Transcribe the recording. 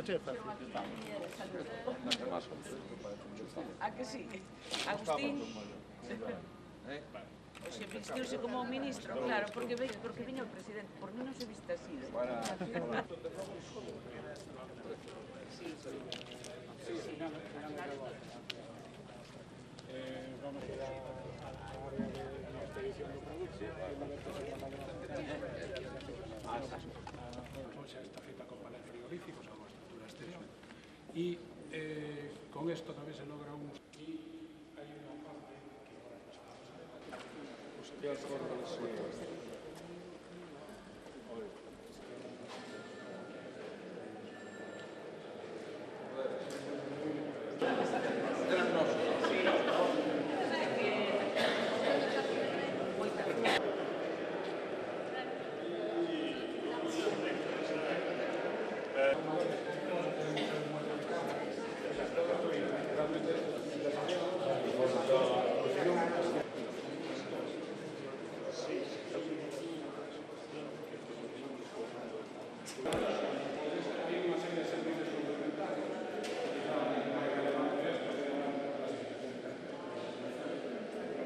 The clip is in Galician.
che é fácil. A que sí? Agustín? Oxe, vestiuse como un ministro, claro, porque viña o presidente. Por mí non se viste así. Vamos a la área de la expedición do producto esta cita con paneles frigoríficos a unha estructura exterior e con esto tamén se logra un hai unha parte que agora hostia, realmente